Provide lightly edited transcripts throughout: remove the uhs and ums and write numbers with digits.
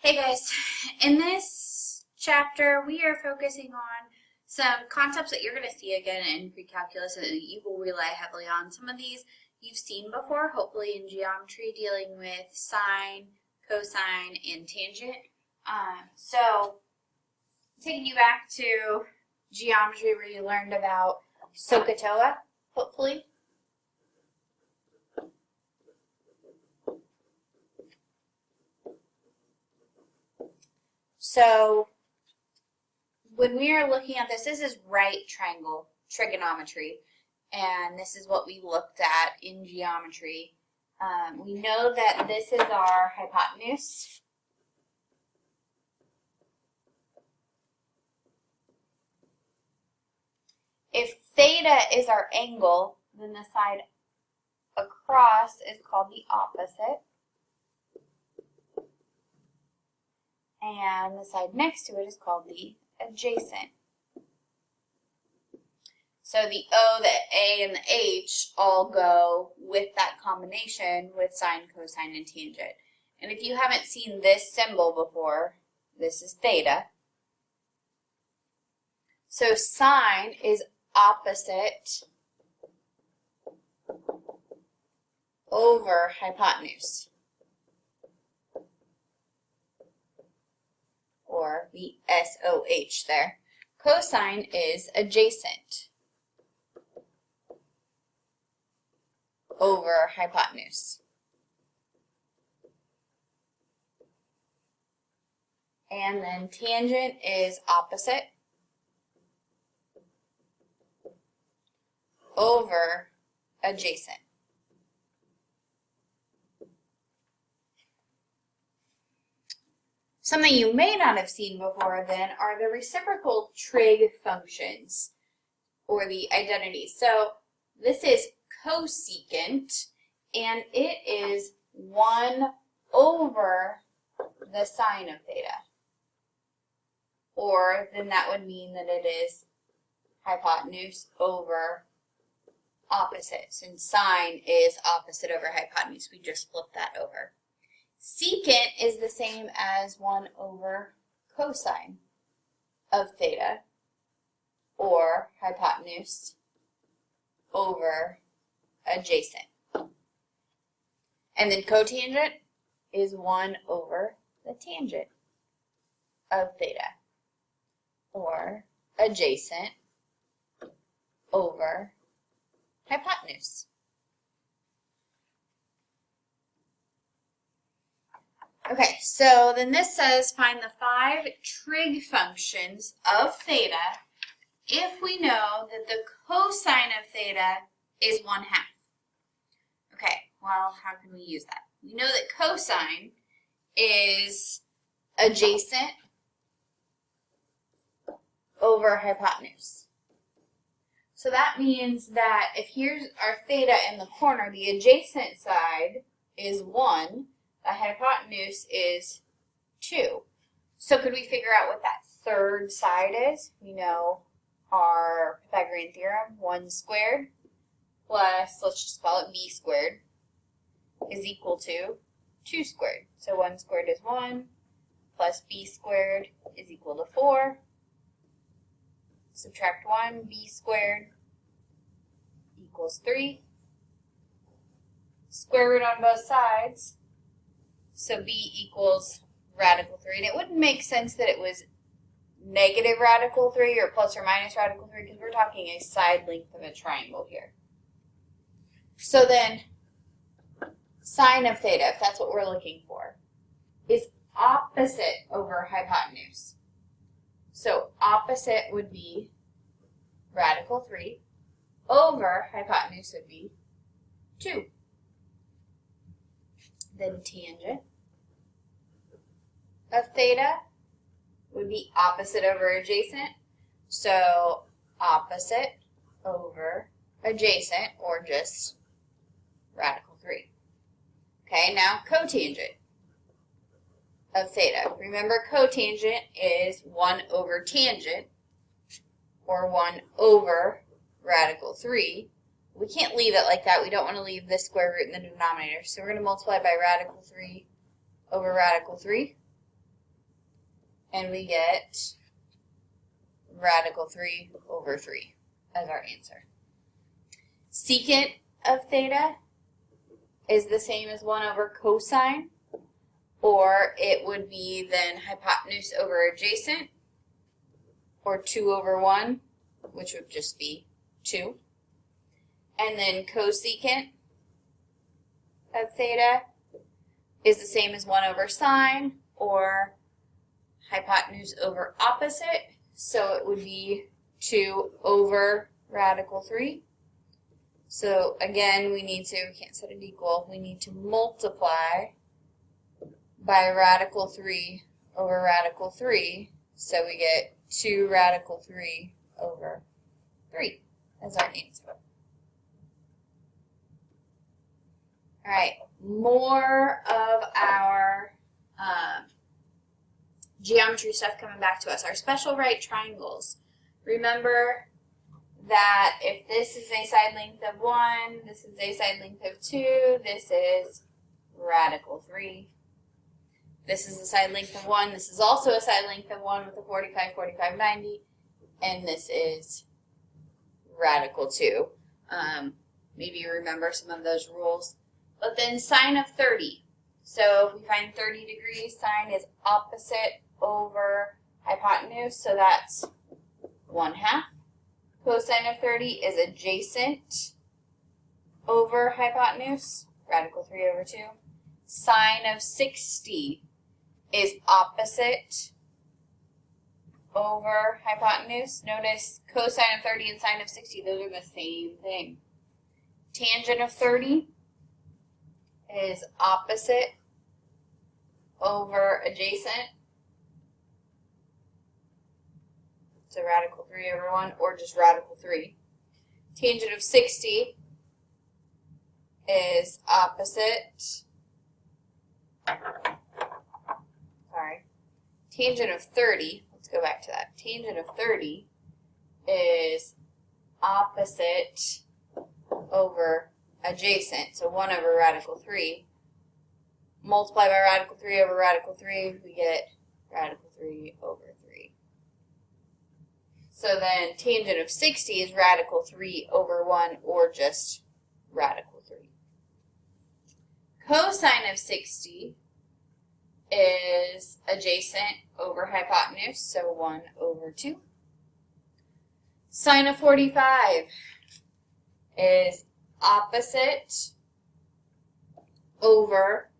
Hey guys, in this chapter we are focusing on some concepts that you're going to see again in pre-calculus and that you will rely heavily on. Some of these you've seen before, hopefully in geometry, dealing with sine, cosine, and tangent. So taking you back to geometry where you learned about SOHCAHTOA, hopefully. So when we are looking at this is right triangle trigonometry, and this is what we looked at in geometry. We know that this is our hypotenuse. If theta is our angle, then the side across is called the opposite. And the side next to it is called the adjacent. So the O, the A, and the H all go with that combination with sine, cosine, and tangent. And if you haven't seen this symbol before, this is theta. So sine is opposite over hypotenuse, or the SOH there. Cosine is adjacent over hypotenuse. And then tangent is opposite over adjacent. Something you may not have seen before then are the reciprocal trig functions, or the identities. So this is cosecant, and it is 1 over the sine of theta. Or then that would mean that it is hypotenuse over opposite. Since sine is opposite over hypotenuse, we just flip that over. Secant is the same as 1 over cosine of theta, or hypotenuse over adjacent. And then cotangent is 1 over the tangent of theta, or adjacent over hypotenuse. Okay, so then this says find the 5 trig functions of theta if we know that the cosine of theta is 1/2. Okay, well, how can we use that? We know that cosine is adjacent over hypotenuse. So that means that if here's our theta in the corner, the adjacent side is 1, the hypotenuse is 2. So could we figure out what that third side is? We know our Pythagorean theorem, 1 squared plus, let's just call it b squared, is equal to 2 squared. So 1 squared is 1, plus b squared is equal to 4. Subtract 1, b squared equals 3. Square root on both sides. So b equals radical 3. And it wouldn't make sense that it was negative radical 3 or plus or minus radical 3 because we're talking a side length of a triangle here. So then sine of theta, if that's what we're looking for, is opposite over hypotenuse. So opposite would be radical 3 over hypotenuse would be 2. Then tangent of theta would be opposite over adjacent. So opposite over adjacent, or just radical 3. Okay, now cotangent of theta. Remember, cotangent is 1 over tangent, or 1 over radical 3. We can't leave it like that. We don't want to leave this square root in the denominator. So we're going to multiply by radical 3 over radical 3. and we get radical 3 over 3 as our answer. Secant of theta is the same as 1 over cosine, or it would be then hypotenuse over adjacent, or 2 over 1, which would just be 2. And then cosecant of theta is the same as 1 over sine, or hypotenuse over opposite, so it would be 2 over radical 3. So again, we can't set it equal, we need to multiply by radical 3 over radical 3, so we get 2 radical 3 over 3 as our answer. All right, more of our geometry stuff coming back to us. Our special right triangles. Remember that if this is a side length of 1, this is a side length of 2, this is radical 3. This is a side length of 1, this is also a side length of 1 with a 45, 45, 90, and this is radical 2. Maybe you remember some of those rules. But then sine of 30. So if we find 30 degrees, sine is opposite over hypotenuse, so that's 1/2. Cosine of 30 is adjacent over hypotenuse, radical 3 over 2. Sine of 60 is opposite over hypotenuse. Notice cosine of 30 and sine of 60, those are the same thing. Tangent of 30 is opposite over adjacent. So radical 3 over 1, or just radical 3. Tangent of 60 is opposite. Tangent of 30, let's go back to that. Tangent of 30 is opposite over adjacent, so 1 over radical 3. Multiply by radical 3 over radical 3, we get radical 3 over 3. So then tangent of 60 is radical 3 over 1, or just radical 3. Cosine of 60 is adjacent over hypotenuse, so 1 over 2. Sine of 45 is opposite over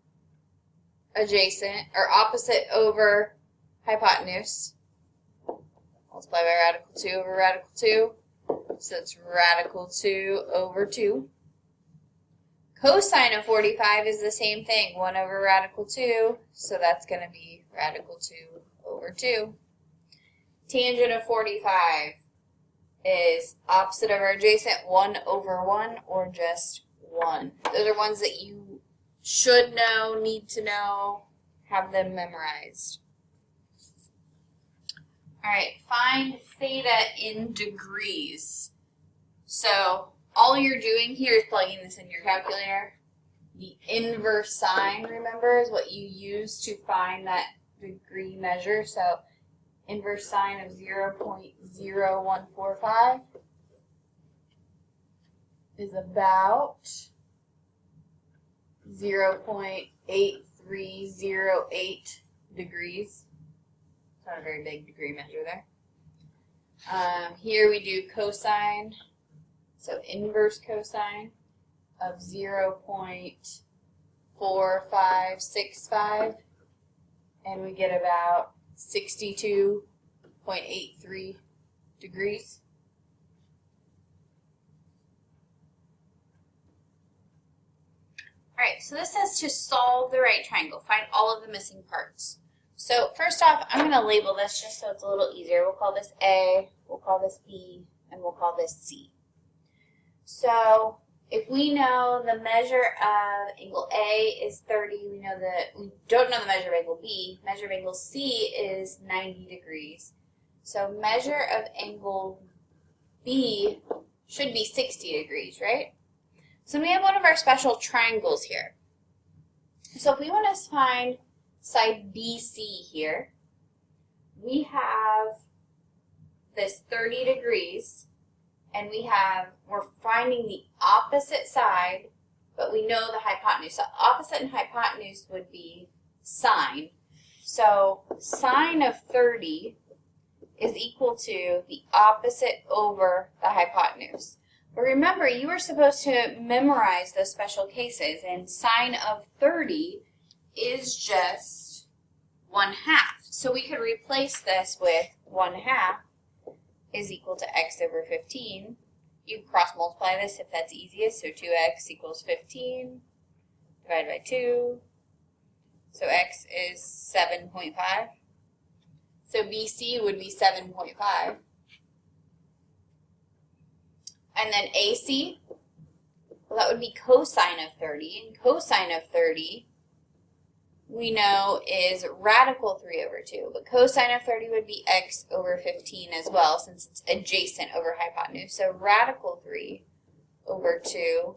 adjacent, or opposite over hypotenuse. Multiply by radical 2 over radical 2, so it's radical 2 over 2. Cosine of 45 is the same thing, 1 over radical 2, so that's going to be radical 2 over 2. Tangent of 45 is opposite over adjacent, 1 over 1, or just 1. Those are ones that you should know, need to know, have them memorized. All right, find theta in degrees. So all you're doing here is plugging this in your calculator. The inverse sign, remember, is what you use to find that degree measure. So inverse sine of 0.0145 is about 0.8308 degrees. Not a very big degree measure there. Here we do cosine, so inverse cosine of 0.4565, and we get about 62.83 degrees. All right, so this says to solve the right triangle, find all of the missing parts. So first off, I'm going to label this just so it's a little easier. We'll call this A, we'll call this B, and we'll call this C. So if we know the measure of angle A is 30, we know that we don't know the measure of angle B. Measure of angle C is 90 degrees. So measure of angle B should be 60 degrees, right? So we have one of our special triangles here. So if we want to find side BC here, we have this 30 degrees, and we're finding the opposite side, but we know the hypotenuse. So opposite and hypotenuse would be sine. So sine of 30 is equal to the opposite over the hypotenuse. But remember, you were supposed to memorize those special cases, and sine of 30 is just 1/2. So we could replace this with 1/2 is equal to x over 15. You can cross multiply this if that's easiest. So 2x equals 15 divided by 2. So x is 7.5. So BC would be 7.5. And then AC, well, that would be cosine of 30. And cosine of 30, we know, is radical 3 over 2. But cosine of 30 would be x over 15 as well, since it's adjacent over hypotenuse. So radical 3 over 2.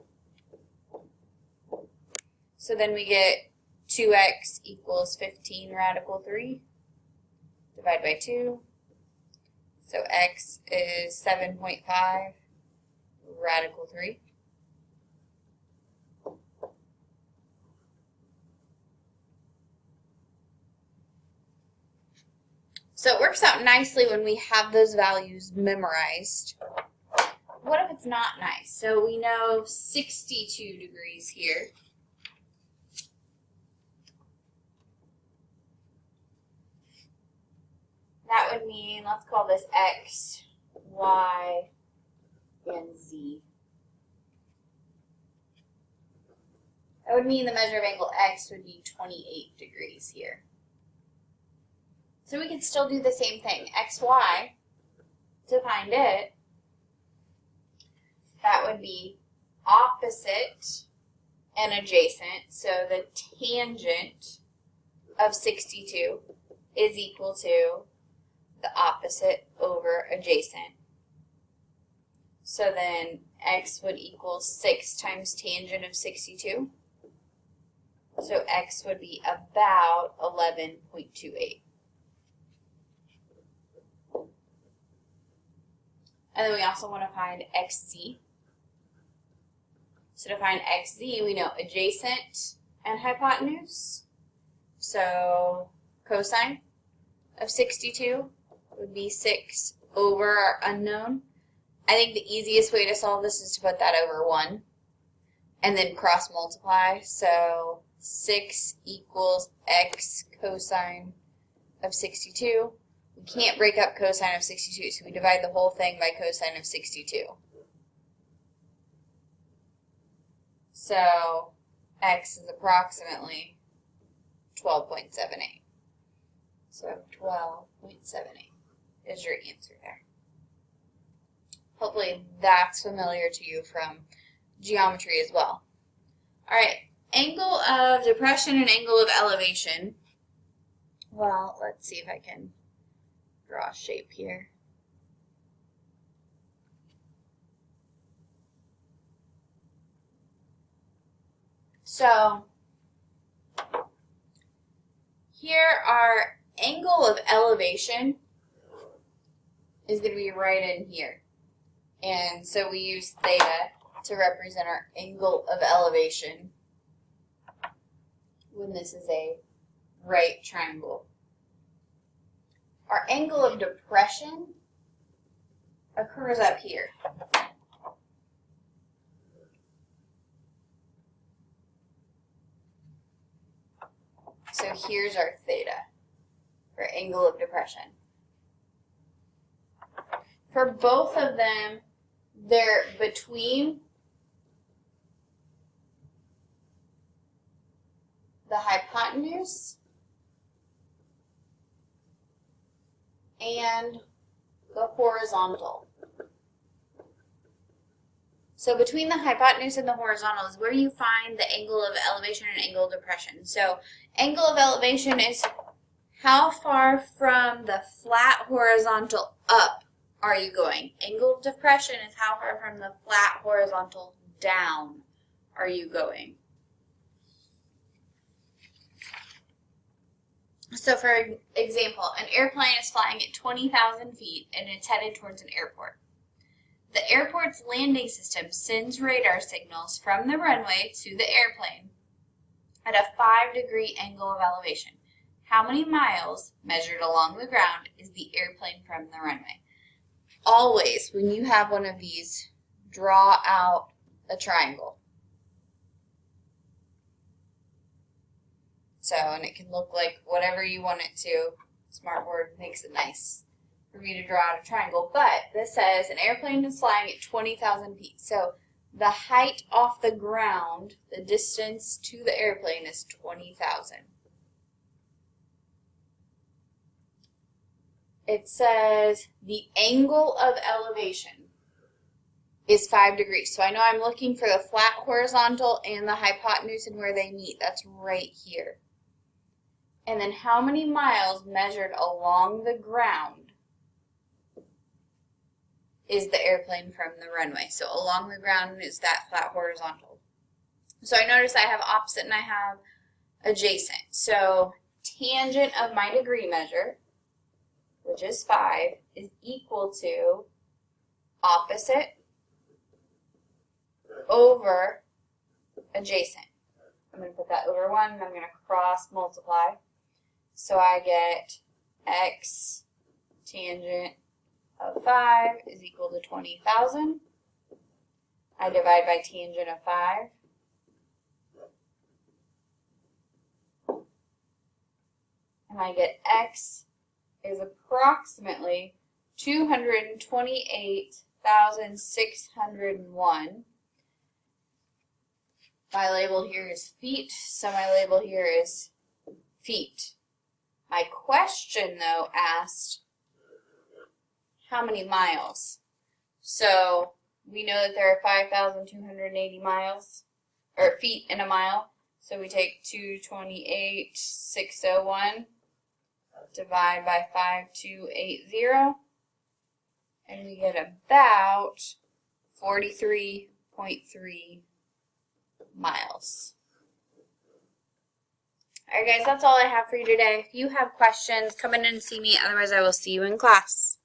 So then we get 2x equals 15 radical 3. Divide by 2. So x is 7.5 radical 3. So it works out nicely when we have those values memorized. What if it's not nice? So we know 62 degrees here. That would mean, let's call this x, y, and z. That would mean the measure of angle x would be 28 degrees here. So we could still do the same thing. xy, to find it, that would be opposite and adjacent. So the tangent of 62 is equal to the opposite over adjacent. So then x would equal 6 times tangent of 62. So x would be about 11.28. And then we also want to find xz. So to find xz, we know adjacent and hypotenuse. So cosine of 62 would be 6 over our unknown. I think the easiest way to solve this is to put that over 1 and then cross multiply. So 6 equals x cosine of 62. We can't break up cosine of 62, so we divide the whole thing by cosine of 62. So x is approximately 12.78. So 12.78 is your answer there. Hopefully that's familiar to you from geometry as well. All right, angle of depression and angle of elevation. Well, let's see if I can draw a shape here. So here our angle of elevation is going to be right in here. And so we use theta to represent our angle of elevation when this is a right triangle. Our angle of depression occurs up here. So here's our theta for angle of depression. For both of them, they're between the hypotenuse and the horizontal. So between the hypotenuse and the horizontal is where you find the angle of elevation and angle of depression. So angle of elevation is how far from the flat horizontal up are you going. Angle of depression is how far from the flat horizontal down are you going. So for example, an airplane is flying at 20,000 feet and it's headed towards an airport. The airport's landing system sends radar signals from the runway to the airplane at a 5-degree angle of elevation. How many miles, measured along the ground, is the airplane from the runway? Always, when you have one of these, draw out a triangle. So, and it can look like whatever you want it to. Smartboard makes it nice for me to draw out a triangle. But this says an airplane is flying at 20,000 feet. So the height off the ground, the distance to the airplane is 20,000. It says the angle of elevation is 5 degrees. So I know I'm looking for the flat horizontal and the hypotenuse and where they meet. That's right here. And then how many miles measured along the ground is the airplane from the runway? So along the ground is that flat horizontal. So I notice I have opposite and I have adjacent. So tangent of my degree measure, which is 5, is equal to opposite over adjacent. I'm going to put that over 1 and I'm going to cross multiply. So I get x tangent of 5 is equal to 20,000. I divide by tangent of 5. And I get x is approximately 228,601. My label here is feet, so my label here is feet. My question, though, asked how many miles. So we know that there are 5,280 miles, or feet in a mile. So we take 228,601, divide by 5,280, and we get about 43.3 miles. Alright guys, that's all I have for you today. If you have questions, come in and see me. Otherwise, I will see you in class.